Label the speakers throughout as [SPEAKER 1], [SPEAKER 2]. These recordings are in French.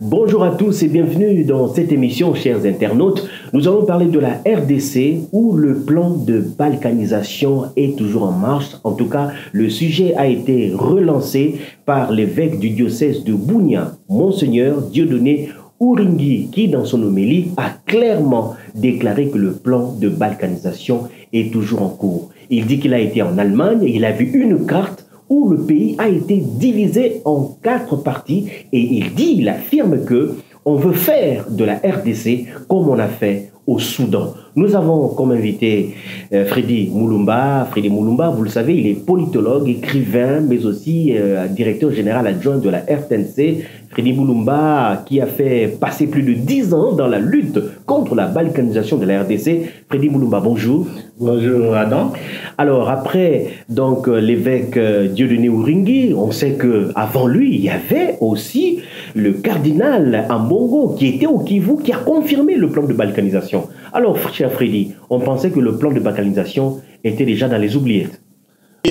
[SPEAKER 1] Bonjour à tous et bienvenue dans cette émission, chers internautes. Nous allons parler de la RDC où le plan de balkanisation est toujours en marche. En tout cas, le sujet a été relancé par l'évêque du diocèse de Bunia, Monseigneur Dieudonné Uringui, qui dans son homélie a clairement déclaré que le plan de balkanisation est toujours en cours. Il dit qu'il a été en Allemagne et il a vu une carte où le pays a été divisé en 4 parties et il affirme que on veut faire de la RDC comme on a fait au Soudan. Nous avons comme invité Freddy Mulumba. Freddy Mulumba, vous le savez, il est politologue, écrivain, mais aussi directeur général adjoint de la RTNC. Freddy Mulumba, qui a fait passer plus de 10 ans dans la lutte contre la balkanisation de la RDC. Freddy Mulumba, bonjour.
[SPEAKER 2] Bonjour Adam.
[SPEAKER 1] Alors après donc l'évêque Dieudonné Uringui, on sait que avant lui, il y avait aussi le cardinal Ambongo qui était au Kivu, qui a confirmé le plan de balkanisation. Alors, cher Freddy, on pensait que le plan de balkanisation était déjà dans les oubliettes.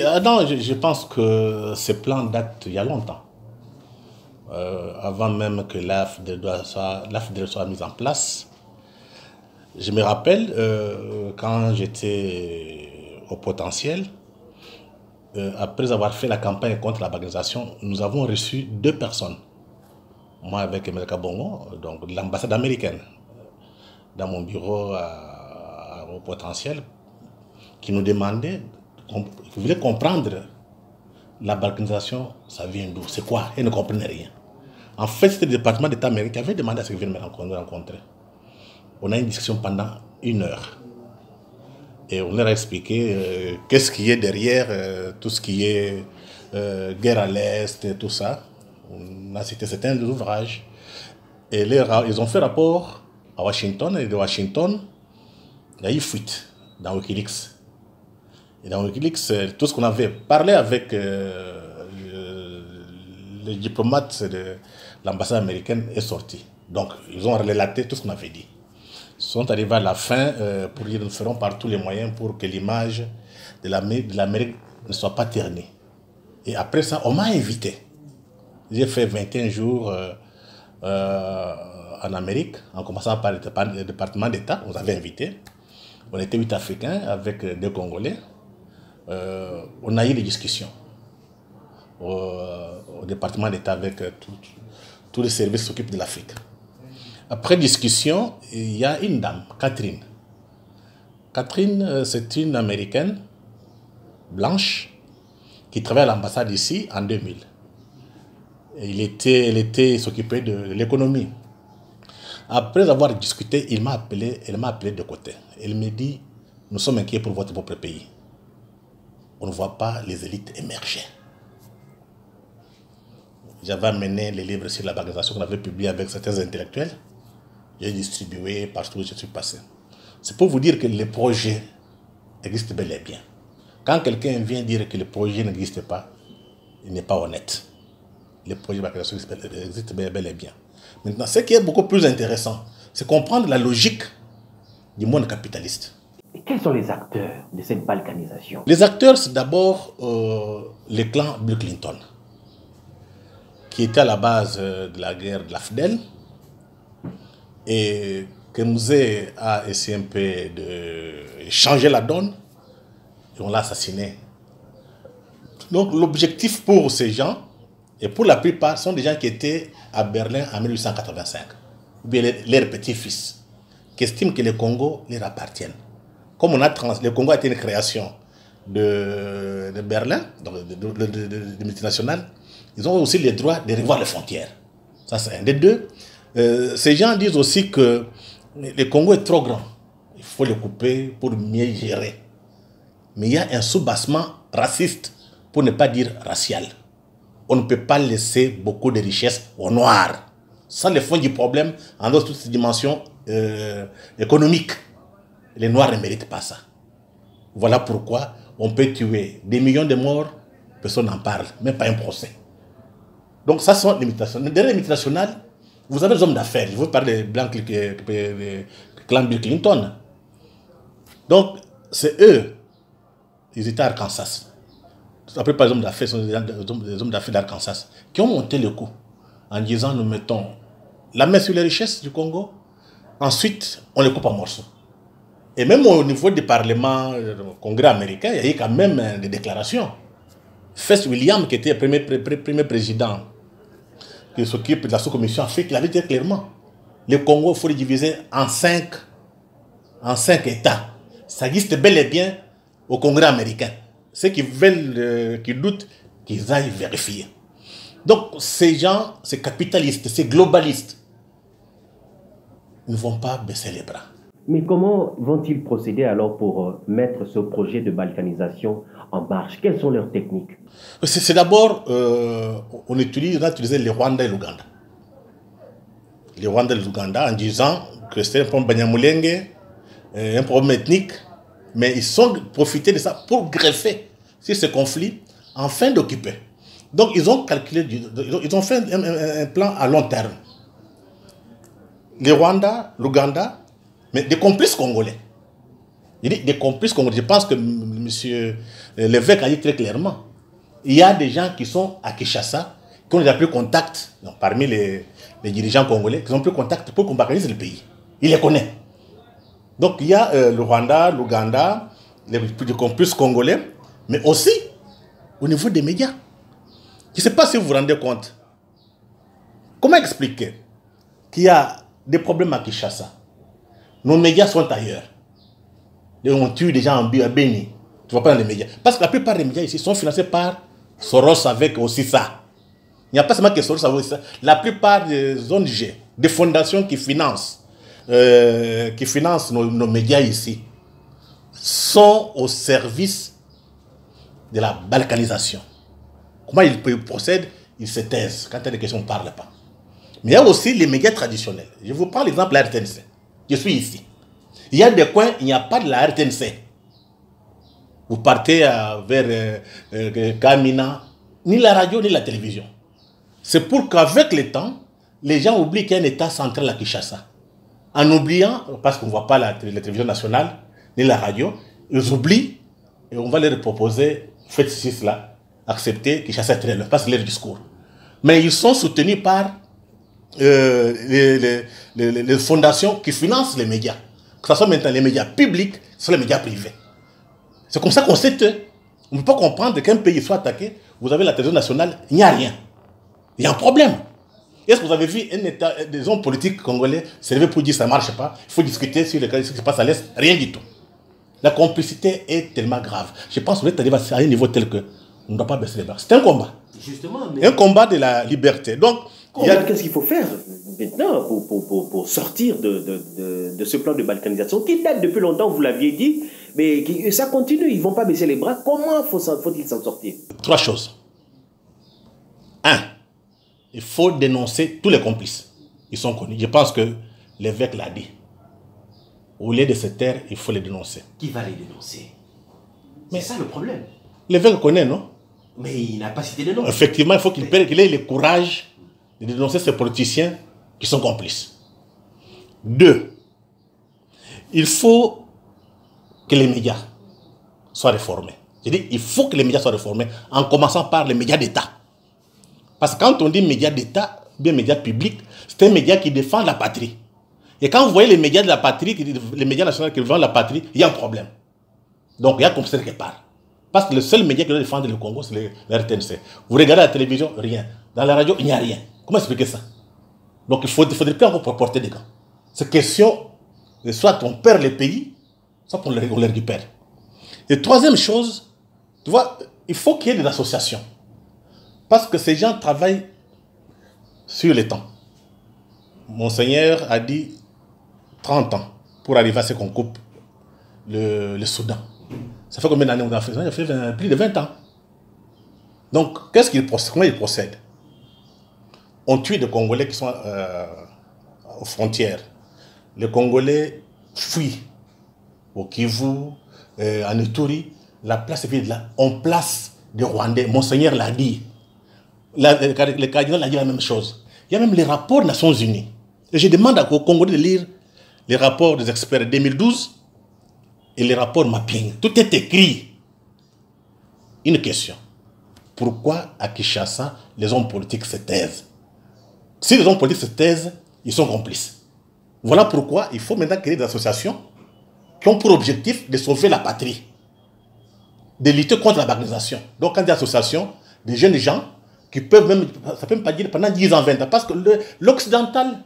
[SPEAKER 2] Adam, je pense que ce plan date il y a longtemps. Avant même que l'AFD soit mise en place. Je me rappelle, quand j'étais au potentiel, après avoir fait la campagne contre la balkanisation, nous avons reçu 2 personnes. Moi avec Emelka Bongo, donc de l'ambassade américaine, dans mon bureau au potentiel, qui nous demandaient, qui voulaient comprendre la balkanisation, ça vient d'où, c'est quoi, ils ne comprenaient rien. En fait, c'était le département d'État américain qui avait demandé à ce qu'ils viennent me rencontrer. On a eu une discussion pendant 1 heure. Et on leur a expliqué qu'est-ce qui est derrière tout ce qui est guerre à l'Est et tout ça. On a cité certains ouvrages. Et ils ont fait rapport à Washington. Et de Washington, il y a eu fuite dans Wikileaks. Et dans Wikileaks, tout ce qu'on avait parlé avec les diplomates de l'ambassade américaine est sorti. Donc, ils ont relaté tout ce qu'on avait dit. Ils sont arrivés à la fin pour dire nous ferons par tous les moyens pour que l'image de l'Amérique ne soit pas ternie. Et après ça, on m'a invité. J'ai fait 21 jours en Amérique, en commençant par le département d'État. On nous avait invités. On était 8 Africains avec 2 Congolais. On a eu des discussions au département d'État avec tous les services qui s'occupent de l'Afrique. Après discussion, il y a une dame, Catherine. Catherine, c'est une Américaine blanche qui travaille à l'ambassade ici en 2000. Elle s'occupait de l'économie. Après avoir discuté, elle m'a appelé de côté. Elle me dit, nous sommes inquiets pour votre propre pays. On ne voit pas les élites émerger. J'avais amené les livres sur la balkanisation qu'on avait publiés avec certains intellectuels. J'ai distribué partout où je suis passé. C'est pour vous dire que les projets existent bel et bien. Quand quelqu'un vient dire que les projets n'existent pas, il n'est pas honnête. Les projets de balkanisation existent bel et bien. Maintenant, ce qui est beaucoup plus intéressant, c'est comprendre la logique du monde capitaliste.
[SPEAKER 1] Et quels sont les acteurs de cette balkanisation?
[SPEAKER 2] Les acteurs, c'est d'abord le clan Bill Clinton, qui était à la base de la guerre de l'AFDEL, et que Mouzé a essayé un peu de changer la donne, et on l'a assassiné. Donc l'objectif pour ces gens, et pour la plupart, sont des gens qui étaient à Berlin en 1885, ou bien leurs petits-fils, qui estiment que le Congo leur appartient. Comme le Congo a été une création de Berlin, donc de multinationales, ils ont aussi le droit de revoir les frontières. Ça, c'est un des deux. Ces gens disent aussi que le Congo est trop grand. Il faut le couper pour mieux gérer. Mais il y a un soubassement raciste, pour ne pas dire racial. On ne peut pas laisser beaucoup de richesses aux Noirs. Ça, le fond du problème, en dehors de toutes ces dimensions économiques. Les Noirs ne méritent pas ça. Voilà pourquoi on peut tuer des millions de morts, personne n'en parle, même pas un procès. Donc ça, sont les multinationales. Derrière les multinationales, vous avez des hommes d'affaires. Je vous parle des blancs clan Bill Clinton. Donc, c'est eux. Ils étaient à Arkansas. Après, par exemple, des hommes d'affaires d'Arkansas qui ont monté le coup en disant nous mettons la main sur les richesses du Congo. Ensuite, on les coupe en morceaux. Et même au niveau du Parlement, du Congrès américain, il y a eu quand même des déclarations. Fess William, qui était le premier président qui s'occupe de la sous-commission Afrique, il avait dit clairement, le Congo, il faut le diviser en cinq États. Ça existe bel et bien au Congrès américain. Ceux qui veulent, qui doutent, qu'ils aillent vérifier. Donc, ces gens, ces capitalistes, ces globalistes, ne vont pas baisser les bras.
[SPEAKER 1] Mais comment vont-ils procéder alors pour mettre ce projet de balkanisation en marche? Quelles sont leurs techniques?
[SPEAKER 2] C'est d'abord, on a utilisé les Rwandais et l'Ouganda. Les Rwandais et l'Ouganda en disant que c'est un problème Banyamulenge, un problème ethnique, mais ils ont profité de ça pour greffer sur ce conflit en fin d'occuper. Donc ils ont calculé, ils ont fait un plan à long terme. Les Rwandais, l'Ouganda, mais des complices congolais. Il dit des complices congolais. Je pense que M. l'évêque a dit très clairement. Il y a des gens qui sont à Kinshasa, qui ont déjà pris contact, donc, parmi les dirigeants congolais, qui ont pris contact pour qu'on balkanise le pays. Il les connaît. Donc il y a le Rwanda, l'Ouganda, les complices congolais, mais aussi au niveau des médias. Je ne sais pas si vous vous rendez compte. Comment expliquer qu'il y a des problèmes à Kinshasa? Nos médias sont ailleurs. Et on tue des gens en Béni. Tu ne vois pas dans les médias. Parce que la plupart des médias ici sont financés par Soros avec aussi ça. Il n'y a pas seulement que Soros avec aussi ça. La plupart des ONG, des fondations qui financent nos médias ici, sont au service de la balkanisation. Comment ils procèdent? Ils se taisent. Quand il y a des questions, on ne parle pas. Mais il y a aussi les médias traditionnels. Je vous prends l'exemple de la RTNC. Je suis ici. Il y a des coins, il n'y a pas de la RTNC. Vous partez vers Kamina, ni la radio, ni la télévision. C'est pour qu'avec le temps, les gens oublient qu'il y a un État central à Kinshasa. En oubliant, parce qu'on ne voit pas la télévision nationale, ni la radio, ils oublient et on va leur proposer, faites ceci, cela, acceptez Kinshasa est très loin, parce que leur discours. Mais ils sont soutenus par les fondations qui financent les médias. Que ce soit maintenant les médias publics, soit les médias privés. C'est comme ça qu'on sait que on ne peut pas comprendre qu'un pays soit attaqué, vous avez la télévision nationale, il n'y a rien. Il y a un problème. Est-ce que vous avez vu un État, des hommes politiques congolais se lever pour dire que ça ne marche pas, il faut discuter sur ce qui se passe à l'Est? Rien du tout. La complicité est tellement grave. Je pense qu'on est arrivé à un niveau tel que on ne doit pas baisser les bras. C'est un combat.
[SPEAKER 1] Justement.
[SPEAKER 2] Mais... un combat de la liberté. Donc,
[SPEAKER 1] qu'est-ce qu'il faut faire maintenant pour sortir de ce plan de balkanisation qui date depuis longtemps, vous l'aviez dit, mais ça continue, ils ne vont pas baisser les bras. Comment faut-il s'en sortir?
[SPEAKER 2] 3 choses. 1. Il faut dénoncer tous les complices. Ils sont connus. Je pense que l'évêque l'a dit. Au lieu de se taire, il faut les dénoncer.
[SPEAKER 1] Qui va les dénoncer? C'est ça le problème.
[SPEAKER 2] L'évêque connaît, non?
[SPEAKER 1] Mais il n'a pas cité de nom.
[SPEAKER 2] Effectivement, il faut qu'il ait le courage de dénoncer ces politiciens qui sont complices. 2. Il faut que les médias soient réformés. Je dis, il faut que les médias soient réformés, en commençant par les médias d'État. Parce que quand on dit médias d'État, bien médias publics, c'est un média qui défend la patrie. Et quand vous voyez les médias de la patrie, les médias nationaux qui défendent la patrie, il y a un problème. Donc il y a comme ça quelque part. Parce que le seul média qui doit défendre le Congo, c'est le RTNC. Vous regardez la télévision, rien. Dans la radio, il n'y a rien. Comment expliquer ça? Donc il faudrait plus encore porter des gants. C'est question, soit on perd le pays, soit on le récupère. Et troisième chose, tu vois, il faut qu'il y ait des associations. Parce que ces gens travaillent sur le temps. Monseigneur a dit 30 ans pour arriver à ce qu'on coupe le Soudan. Ça fait combien d'années on a fait ça? Il a fait plus de 20 ans. Donc, comment ils procèdent? On tue des Congolais qui sont aux frontières. Les Congolais fuient au Kivu, en Ituri. La place est vide là. On place des Rwandais. Monseigneur l'a dit. Le cardinal a dit la même chose. Il y a même les rapports des Nations Unies. Et je demande aux Congolais de lire les rapports des experts de 2012 et les rapports mapping. Tout est écrit. Une question. Pourquoi à Kinshasa, les hommes politiques se taisent? Si les hommes politiques se taisent, Ils sont complices. Voilà pourquoi il faut maintenant créer des associations qui ont pour objectif de sauver la patrie, de lutter contre la banalisation. Donc, quand il y a des associations, des jeunes gens qui peuvent même, ça peut même pas dire pendant 10 ans, 20 ans, parce que l'occidental,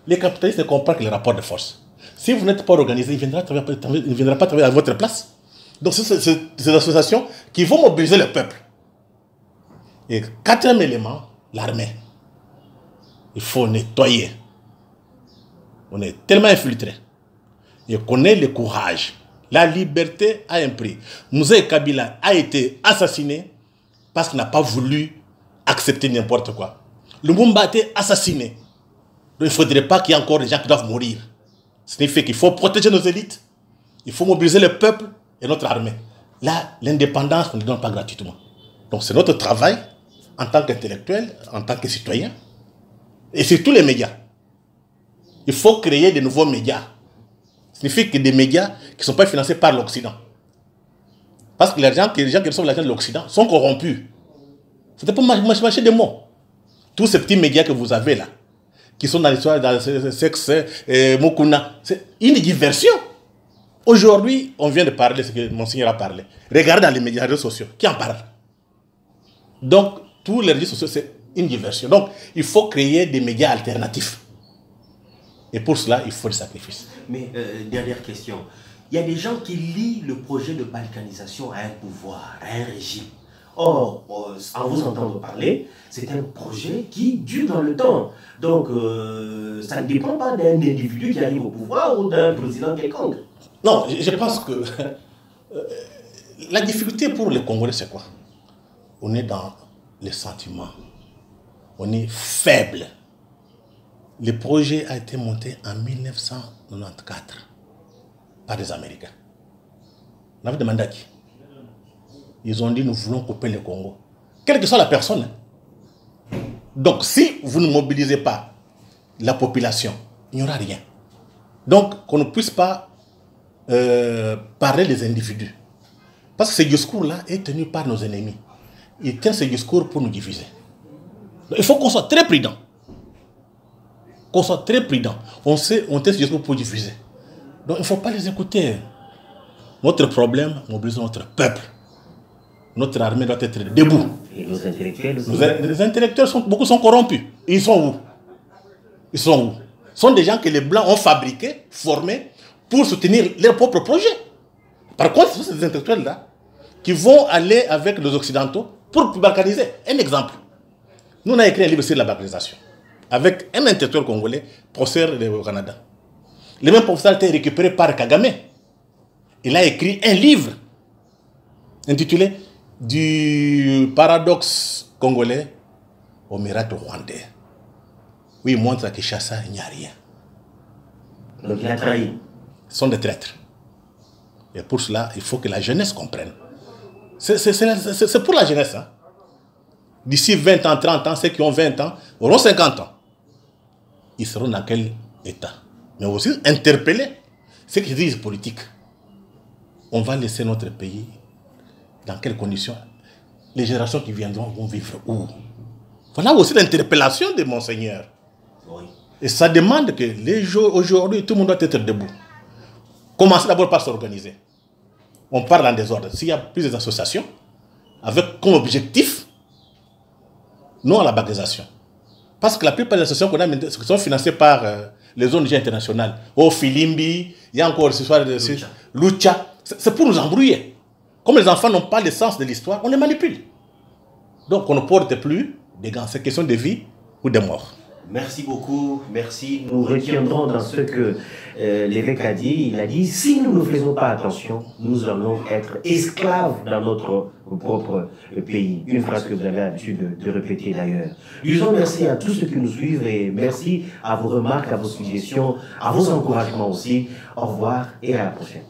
[SPEAKER 2] les capitalistes ne comprennent que les rapports de force. Si vous n'êtes pas organisé, il ne viendra pas travailler à votre place. Donc, c'est ces associations qui vont mobiliser le peuple. Et quatrième élément, l'armée. Il faut nettoyer. On est tellement infiltré. Et qu'on ait le courage. La liberté a un prix. Moussa Kabila a été assassiné parce qu'il n'a pas voulu accepter n'importe quoi. Lumumba a été assassiné. Donc il ne faudrait pas qu'il y ait encore des gens qui doivent mourir. Ce signifie qu'il faut protéger nos élites. Il faut mobiliser le peuple et notre armée. Là, l'indépendance, on ne donne pas gratuitement. Donc c'est notre travail en tant qu'intellectuel, en tant que citoyen. Et c'est tous les médias. Il faut créer de nouveaux médias. Ça signifie que des médias qui ne sont pas financés par l'Occident. Parce que les gens qui reçoivent l'argent de l'Occident sont corrompus. C'était pas marcher des mots. Tous ces petits médias que vous avez là, qui sont dans l'histoire, dans le sexe, Mukuna, c'est une diversion. Aujourd'hui, on vient de parler, ce que Monseigneur a parlé. Regardez dans les médias, les réseaux sociaux, qui en parle? Donc, tous les réseaux sociaux, c'est une diversion. Donc, il faut créer des médias alternatifs. Et pour cela, il faut des sacrifices.
[SPEAKER 1] Mais, dernière question. Il y a des gens qui lient le projet de balkanisation à un pouvoir, à un régime. Or, en vous entendant parler, c'est un projet qui dure dans le temps. Donc, ça ne dépend pas d'un individu qui arrive au pouvoir ou d'un président quelconque.
[SPEAKER 2] Non, je pense que la difficulté pour les Congolais, c'est quoi? On est dans les sentiments. On est faible. Le projet a été monté en 1994 par les Américains. On avait demandé à qui? Ils ont dit nous voulons couper le Congo. Quelle que soit la personne. Donc si vous ne mobilisez pas la population, il n'y aura rien. Donc qu'on ne puisse pas parler des individus. Parce que ce discours-là est tenu par nos ennemis. Ils tiennent ce discours pour nous diviser. Donc, il faut qu'on soit très prudent. Qu'on soit très prudent. On tient ce discours pour diviser. Donc il ne faut pas les écouter. Notre problème, mobiliser notre peuple. Notre armée doit être debout.
[SPEAKER 1] Et nos intellectuels aussi.
[SPEAKER 2] Les intellectuels, beaucoup sont corrompus. Ils sont où? Ils sont où? Ce sont des gens que les Blancs ont fabriqués, formés, pour soutenir leur propre projet. Par contre, ce sont ces intellectuels-là qui vont aller avec les Occidentaux pour balkaniser. Un exemple. Nous, on a écrit un livre sur la balkanisation avec un intellectuel congolais, professeur au Canada. Le même professeur a été récupéré par Kagame. Il a écrit un livre intitulé Du paradoxe congolais au miracle rwandais. Oui, il montre à Kinshasa, il n'y a rien.
[SPEAKER 1] Donc il a trahi.
[SPEAKER 2] Ce sont des traîtres. Et pour cela, il faut que la jeunesse comprenne. C'est pour la jeunesse. Hein. D'ici 20 ans, 30 ans, ceux qui ont 20 ans auront 50 ans. Ils seront dans quel état? Mais aussi interpeller ceux qui disent politique. On va laisser notre pays dans quelles conditions? Les générations qui viendront vont vivre où? Voilà aussi l'interpellation de Monseigneur. Oui. Et ça demande que les jours aujourd'hui, tout le monde doit être debout. Commencez d'abord par s'organiser. On parle en désordre. S'il y a plusieurs associations, avec comme objectif, non à la banalisation. Parce que la plupart des associations qu'on a sont financées par les ONG internationales. Au Filimbi, il y a encore ce soir de Lucha. C'est pour nous embrouiller. Comme les enfants n'ont pas le sens de l'histoire, on les manipule. Donc on ne porte plus des gants. C'est question de vie ou de mort.
[SPEAKER 1] Merci beaucoup, merci. Nous retiendrons dans ce que l'évêque a dit. Il a dit, si nous ne faisons pas attention, nous allons être esclaves dans notre propre pays. Une phrase que vous avez l'habitude de répéter d'ailleurs. Disons merci à tous ceux qui nous suivent et merci à vos remarques, à vos suggestions, à vos encouragements aussi. Au revoir et à la prochaine.